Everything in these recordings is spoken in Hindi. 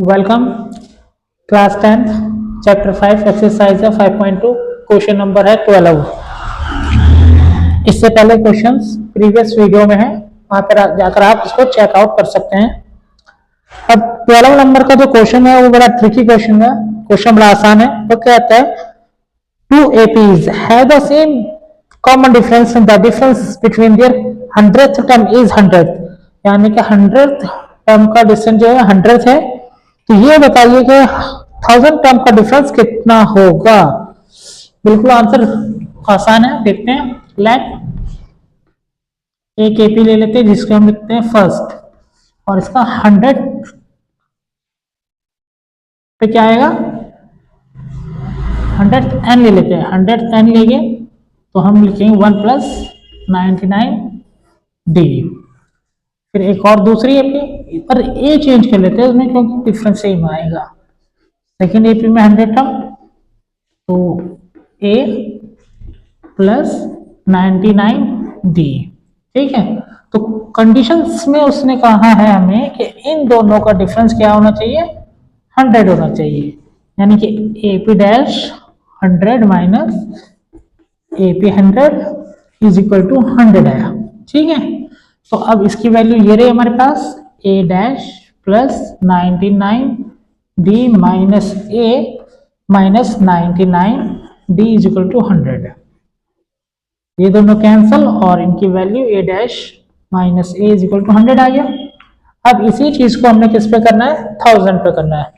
वेलकम क्लास 10 चैप्टर 5 एक्सरसाइज है 5.2 क्वेश्चन नंबर है 12। इससे पहले क्वेश्चंस प्रीवियस वीडियो में है, वहां पर जाकर आप इसको चेकआउट कर सकते हैं। अब 12 नंबर का जो क्वेश्चन है वो बड़ा ट्रिकी क्वेश्चन है, क्वेश्चन बड़ा आसान है। तो कहता है two APs have the same common difference, the difference between their 100th term is 100, यानी कि 100th टर्म का डिस्टेंस जो है 100 है। तो ये बताइए कि 1000 टर्म का डिफरेंस कितना होगा। बिल्कुल आंसर आसान है, देखते हैं। लेट एक एपी ले लेते हैं जिसको हम लिखते हैं फर्स्ट, और इसका 100 पे क्या आएगा, 100 n ले लेते हैं। 100 n लेंगे तो हम लिखेंगे 1 + 99 d। फिर एक और दूसरी एपी पर ए चेंज कर लेते हैं उसमें, क्योंकि डिफरेंस सेम आएगा। सेकेंड एपी में 100 टर्म, तो ए + 99 डी। ठीक है, तो कंडीशंस में उसने कहा है हमें कि इन दोनों का डिफरेंस क्या होना चाहिए, 100 होना चाहिए। यानी कि AP dash 100 minus AP 100 is equal to 100 है। ठीक है, तो अब इसकी वैल्यू ये रही हमारे पास, A dash + 99 D minus A minus 99 D is equal to 100। ये दोनों कैंसल और इनकी value A dash minus A is equal to 100 आ गया। अब इसी चीज को हमने किस पे करना है, 1000 पे करना है।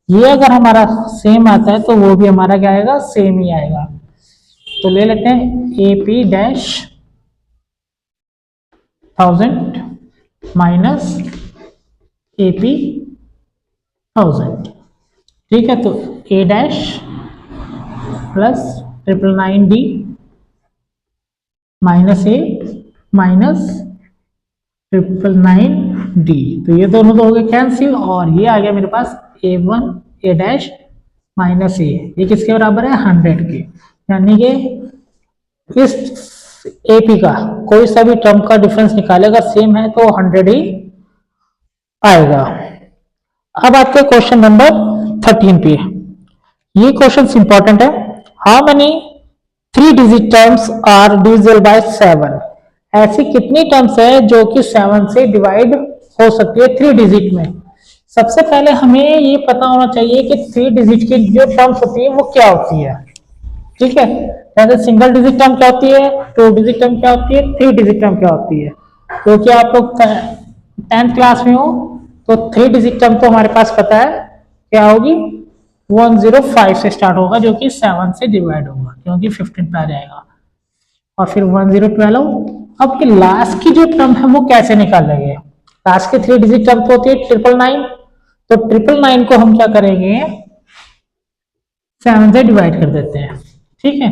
ये अगर हमारा सेम आता है तो वो भी हमारा क्या आएगा, सेम ही आएगा। तो ले लेते हैं A P dash 1000 minus A P 1000। ठीक है, तो ए dash + 999 D minus A minus 999 D. तो ये दोनों तो हो गए कैंसिल, और ये आ गया मेरे पास A1 ए डैश माइनस ए। ये किसके बराबर है, 100 के। यानी कि इस एपी का कोई सा भी टर्म का डिफरेंस निकालेगा सेम है तो 100 ही आएगा। अब आते हैं क्वेश्चन नंबर 13 पे। ये क्वेश्चन इंपॉर्टेंट है। How many 3 digit terms are divisible by 7? ऐसी कितनी टर्म्स है जो कि 7 से डिवाइड हो सकती है 3 डिजिट में। सबसे पहले हमें ये पता होना चाहिए कि 3 डिजिट की जो टर्म्स होती है वो क्या होती है। ठीक है, जैसे सिंगल डिजिट टर्म क्या होती है, 2 डिजिट टर्म क्या होती है, 3 डिजिट टर्म क्या होती है। क्योंकि आप लोग 10th क्लास में हो तो 3 डिजिट टर्म तो हमारे पास पता है क्या होगी, 105 से स्टार्ट होगा जो कि 7 से डिवाइड होगा, क्योंकि 15 पे आ जाएगा, और फिर 1012। अब लास्ट की जो टर्म है वो कैसे निकालेंगे। लास्ट के 3 डिजिट टर्म तो होती है 999, तो 999 को हम क्या करेंगे, 7 से डिवाइड कर देते हैं। ठीक है,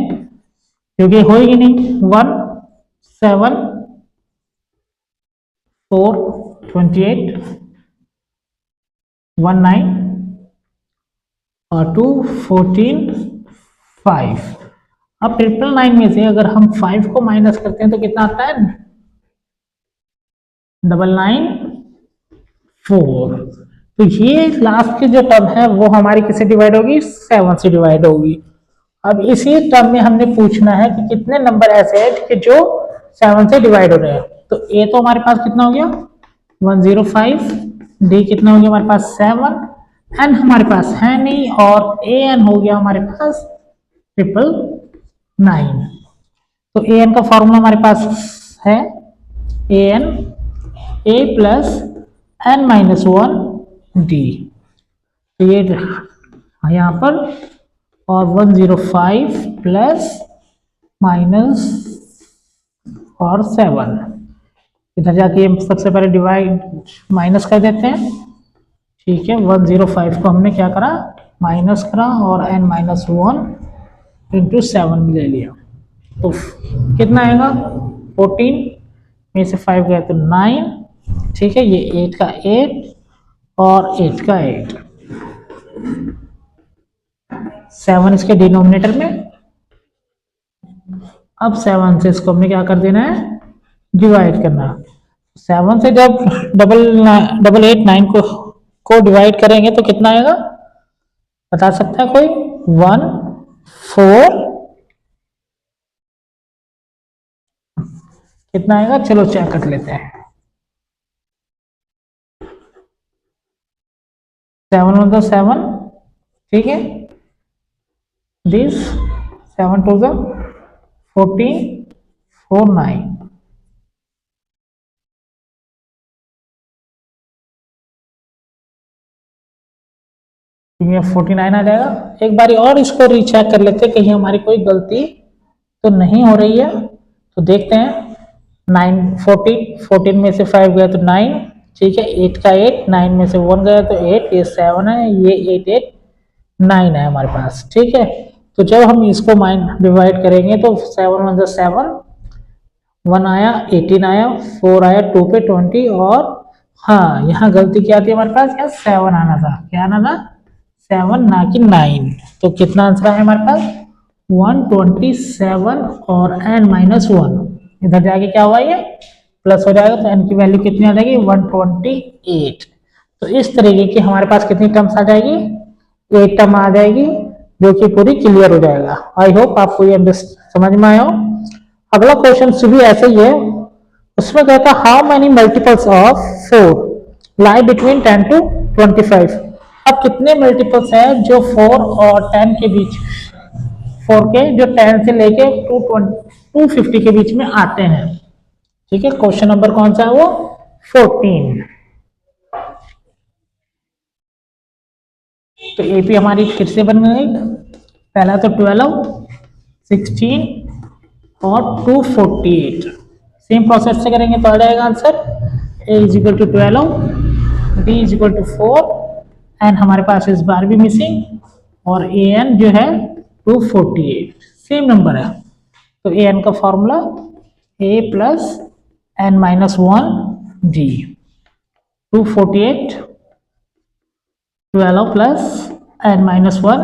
क्योंकि होगी नहीं, 1 7 4 28 19 और 2 14 5। अब 999 में से अगर हम 5 को माइनस करते हैं तो कितना आता है, 994। तो ये लास्ट की जो टर्म है वो हमारी किससे डिवाइड होगी, 7 से डिवाइड होगी। अब इसी टर्म में हमने पूछना है कि कितने नंबर ऐसे हैं कि जो 7 से डिवाइड हो रहे हैं। तो ए तो हमारे पास कितना हो गया, 105, डी कितना हो गया हमारे पास 7, एन हमारे पास है नहीं, और ए एन हो गया हमारे पास 999। तो ए एन का फॉर्मूला हमारे पास है A N A + n-1 D. तो ये यहाँ पर, और 105 प्लस माइनस और 7 इधर जाके हम सबसे पहले डिवाइड माइनस कर देते हैं। ठीक है, 105 को हमने क्या करा, माइनस करा, और n-1 इंटू 7 में ले लिया। तो कितना आएगा, 14 में से 5 गया तो 9। ठीक है, ये 8 का 8 और 8 का 8, 7 इसके डिनोमिनेटर में। अब 7 से इसको हमने क्या कर देना है, डिवाइड करना। 7 से जब 889 को को डिवाइड करेंगे तो कितना आएगा, बता सकता है कोई? 1 4 कितना आएगा, चलो चेक कर लेते हैं। 7 1 7, ठीक है, दिस 7 2 14 4 9, ये 49 आ जाएगा। एक बारी और इसको रीचेक कर लेते हैं, कहीं हमारी कोई गलती तो नहीं हो रही है। तो देखते हैं, 9 14 में से 5 गया तो 9, ठीक है, 8 का 8, 9 में से 1 गया तो 8, ये 7 है, ये 8 8 9 है हमारे पास, ठीक है। तो जब हम इसको डिवाइड करेंगे तो 7 1 7, 1 आया, 18 आया, 4 आया, 2 पे 20, और हाँ यहाँ गलती क्या थी हमारे पास, क्या 7 आना था, क्या आना था, 7 ना कि 9। तो कितना आंसर है हमारे पास, 127, और n-1 इधर जाके क्या हुआ, ये प्लस हो जाएगा, तो n की वैल्यू कितनी आ जाएगी, 128। तो इस तरीके की हमारे पास कितनी टर्म्स आ जाएगी, 8 टर्म आ जाएगी, जो कि पूरी क्लियर हो जाएगा। आई होप आपको ये समझ में आया हो। अगला क्वेश्चन भी ऐसे ही है, उसमें कहता है how many multiples of 4 lie between 10 to 25। अब कितने मल्टीपल्स है जो 4 और 10 के बीच, 4 के जो 10 से लेके 250 के बीच में आते हैं, ठीक है। क्वेश्चन नंबर कौन सा है वो, 14। तो एपी हमारी फिर से बन गई, पहला तो 12, 16 और 248। सेम प्रोसेस से करेंगे तो आ जाएगा answer, a is equal to 12, b is equal to 4, N हमारे पास इस बार भी मिसिंग, और ए एन जो है 248, सेम नंबर है। तो ए एन का formula a plus n-1 d, 248 12 plus n-1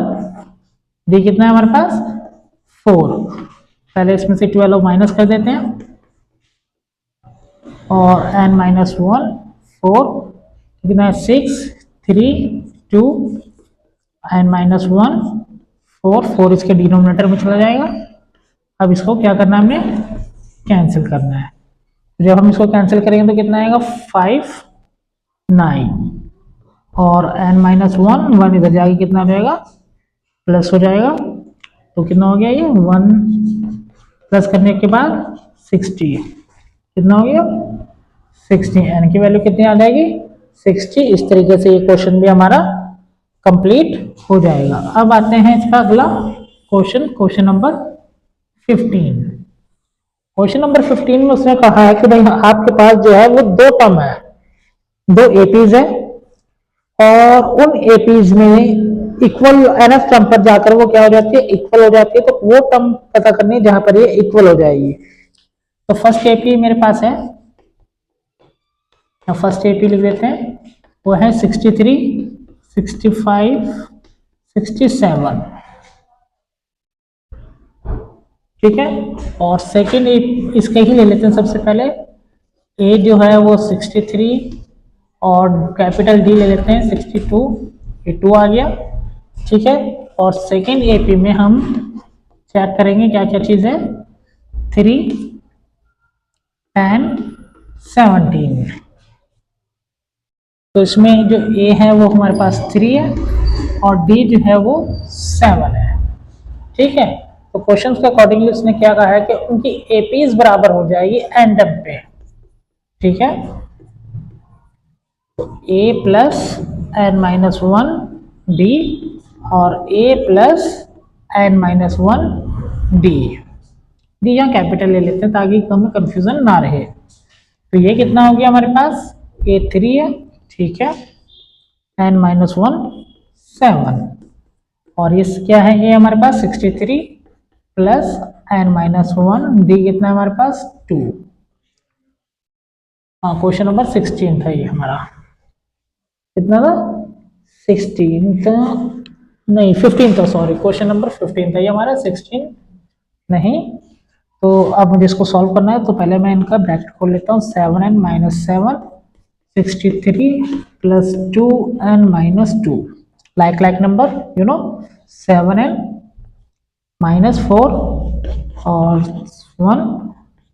D कितना है हमारे पास, 4। पहले इसमें से 12 माइनस कर देते हैं, और n-1 4 कितना है, 6 3 2 n-1 4 इसके डिनोमिनेटर में चला जाएगा। अब इसको क्या करना है, हमें कैंसिल करना है। जब हम इसको कैंसिल करेंगे तो कितना आएगा, 5 9, और n-1 1 इधर जाके कितना हो जाएगा, प्लस हो जाएगा। तो कितना हो गया, ये 1 प्लस करने के बाद 60, कितना हो गया 60, n की वैल्यू कितनी आ जाएगी, 60। इस तरीके से ये क्वेश्चन भी हमारा कंप्लीट हो जाएगा। अब आते हैं इसका अगला question, question number 15। Question number 15 में उसने कहा है कि भाई आपके पास जो है वो 2 टर्म है, 2 एपीज है, और उन एपीज में इक्वल एनएफ टर्म पर जाकर वो क्या हो जाती है, इक्वल हो जाती है। तो वो टर्म पता करनी है जहां पर ये इक्वल हो जाएगी। तो फर्स्ट एपी मेरे पास है, फर्स्ट एपी लिख देते हैं, वो है 63 65 67, ठीक है। और सेकेंड इसके ही ले लेते हैं सबसे पहले, ए जो है वो 63 और कैपिटल डी ले लेते हैं 62, ये 2 आ गया, ठीक है। और सेकेंड एपी में हम चेक करेंगे क्या क्या चीज़ है, 3 10 17। तो इसमें जो ए है वो हमारे पास 3 है, और डी जो है वो 7 है, ठीक है। तो क्वेश्चन के अकॉर्डिंगली उसने क्या कहा है कि उनकी एपीज बराबर हो जाएगी एंडम पे, ठीक है। तो ए प्लस n-1 डी और a plus n-1 D, D यहाँ कैपिटल ले लेते हैं ताकि हमें कंफ्यूजन ना रहे। तो ये कितना हो गया हमारे पास, a 3 है, ठीक है, n-1 7, और ये क्या है, ये हमारे पास 63 प्लस n-1 डी कितना है हमारे पास 2। हाँ, क्वेश्चन नंबर 16 था ये हमारा, कितना था 16 था, नहीं 15 था, सॉरी क्वेश्चन नंबर 15 था ये हमारा, 16 नहीं। तो अब मुझे इसको सॉल्व करना है, तो पहले मैं इनका ब्रैकेट खोल लेता हूँ, 7n-7 63 plus 2n minus 2, like number, 7n minus 4 और 1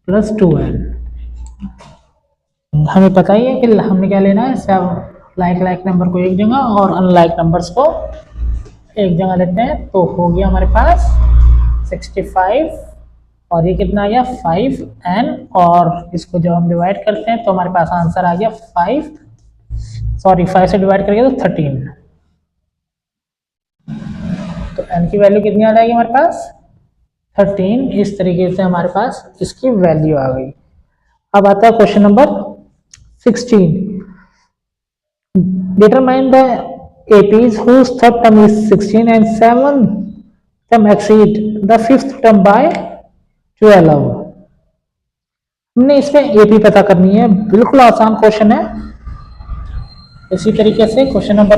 plus 2n। हमें पता ही है कि हमने क्या लेना है, 7 लाइक नंबर को एक जगह और अनलाइक नंबर्स को एक जगह लेते हैं। तो हो गया हमारे पास 65 और ये कितना आ गया 5n, और इसको जब हम डिवाइड करते हैं तो हमारे पास आंसर आ गया 5 से डिवाइड करेंगे तो 13। तो n की वैल्यू कितनी आ जाएगी हमारे पास 13। इस तरीके से हमारे पास इसकी वैल्यू आ गई। अब आता है question number 16। Determine the APs whose third term is 16 and 7th term exceed the 5th term by 12। हमने इसमें AP पता करनी है, बिल्कुल आसान क्वेश्चन है। इसी तरीके से क्वेश्चन नंबर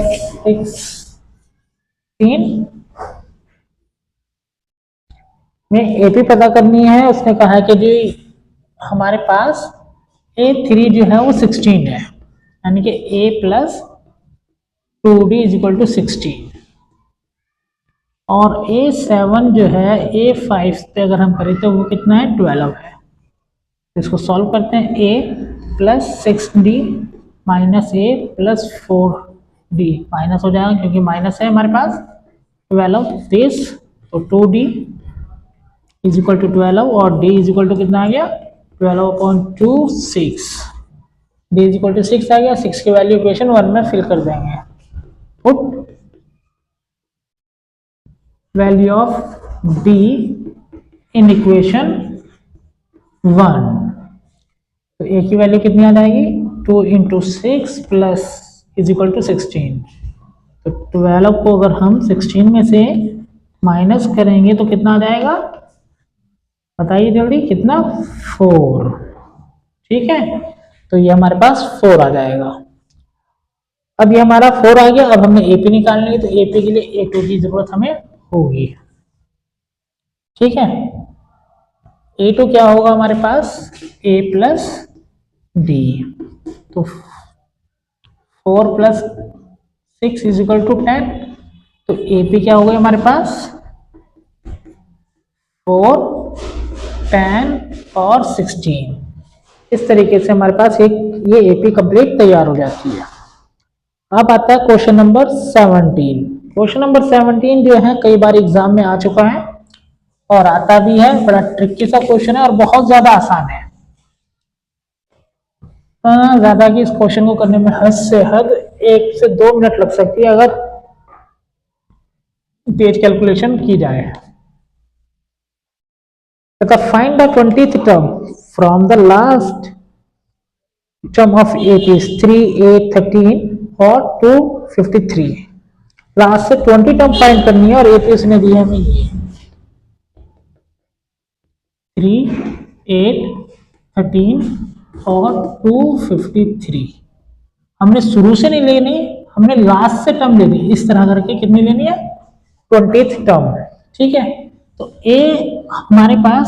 16 में AP पता करनी है। उसने कहा है कि जी हमारे पास A3 जो है वो 16 है, यानी कि A plus 2D is equal to 16, और A7 जो है A5 पे अगर हम करें तो वो कितना है 12 है। इसको सॉल्व करते हैं। A plus 6D minus A plus 4D minus हो जाएगा क्योंकि माइनस है हमारे पास 12 दिस, तो 2D इज इक्वल टू 12 और D इज इक्वल टू कितना आ गया 12/2 6। D इज इक्वल टू 6 आ गया। 6 की वैल्यू इक्वेशन 1 में फिल कर देंगे। Put value of D in equation 1। तो A की वैल्यू कितनी आ जाएगी 2 into 6 plus is equal to 16। तो 12 को अगर हम 16 में से माइनस करेंगे तो कितना आ जाएगा, बताइए जल्दी, कितना 4। ठीक है, तो ये हमारे पास 4 आ जाएगा। अब ये हमारा 4 आ गया। अब हमने AP निकालनी है, तो AP के लिए A2 की जरूरत हमें होगी। ठीक है, A2 क्या होगा हमारे पास A प्लस D, तो 4 प्लस 6 इज इक्वल टू 10। तो AP क्या होगा हमारे पास 4, 10 और 16। इस तरीके से हमारे पास एक ये AP कंप्लीट तैयार हो जाती है। अब आता है क्वेश्चन नंबर 17। क्वेश्चन नंबर 17 जो है कई बार एग्जाम में आ चुका है और आता भी है। बड़ा ट्रिकी सा क्वेश्चन है और बहुत ज्यादा आसान है। ज्यादा कि इस क्वेश्चन को करने में हद से हद 1 से 2 मिनट लग सकती है अगर तेज कैलकुलेशन की जाए। Find the 20th term from the last term of 8 is 3, 8, 13 और 253। लास्ट से 20 टर्म फाइंड करनी है और AP उसने दी है हमें ये 3, 8, 13 और 253। हमने शुरू से नहीं लेनी, हमने लास्ट से टर्म लेनी। इस तरह करके कितनी लेनी है 20th टर्म। ठीक है, तो A हमारे पास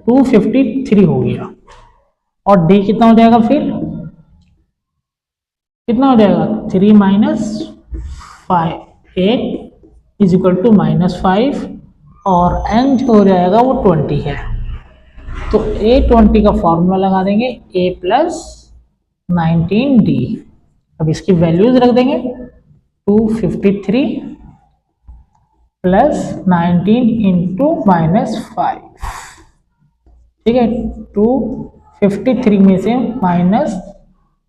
253 हो गया और D कितना हो जाएगा, फिर कितना हो जाएगा 3 माइनस 5 8 इज इक्वल टू -5 और n जो हो जाएगा वो 20 है। तो A20 का फॉर्मूला लगा देंगे A प्लस 19D। अब इसकी वैल्यूज रख देंगे 253 प्लस 19 इंटू -5। ठीक है, 253 में से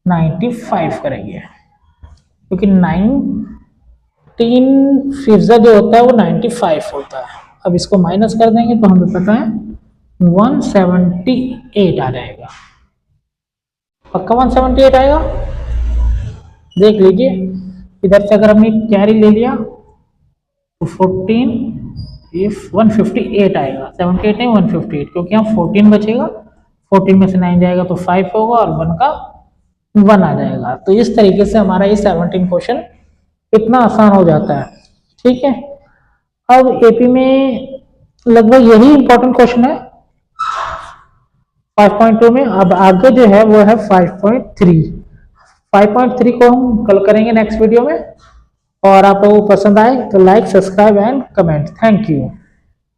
-95 करेंगे क्योंकि 19 फिफ्जा जो होता है वो 95 होता है। अब इसको माइनस कर देंगे तो हमें पता है 178 आ जाएगा। पक्का 178 आएगा। देख लीजिए, इधर से अगर हमने कैरी ले लिया तो 14 158 आएगा। 78 है 158 क्योंकि यहाँ 14 बचेगा, 14 में से 9 जाएगा तो 5 होगा और 1 का 1 आ जाएगा। तो इस तरीके से हमारा ये 17 क्वेश्चन इतना आसान हो जाता है। ठीक है, अब AP में लगभग यही इंपॉर्टेंट क्वेश्चन है। 5.2 में। अब आगे जो है वो है 5.3। 5.3 को हम कल करेंगे नेक्स्ट वीडियो में। और आप लोगों को पसंद आए तो like, subscribe and comment. Thank you.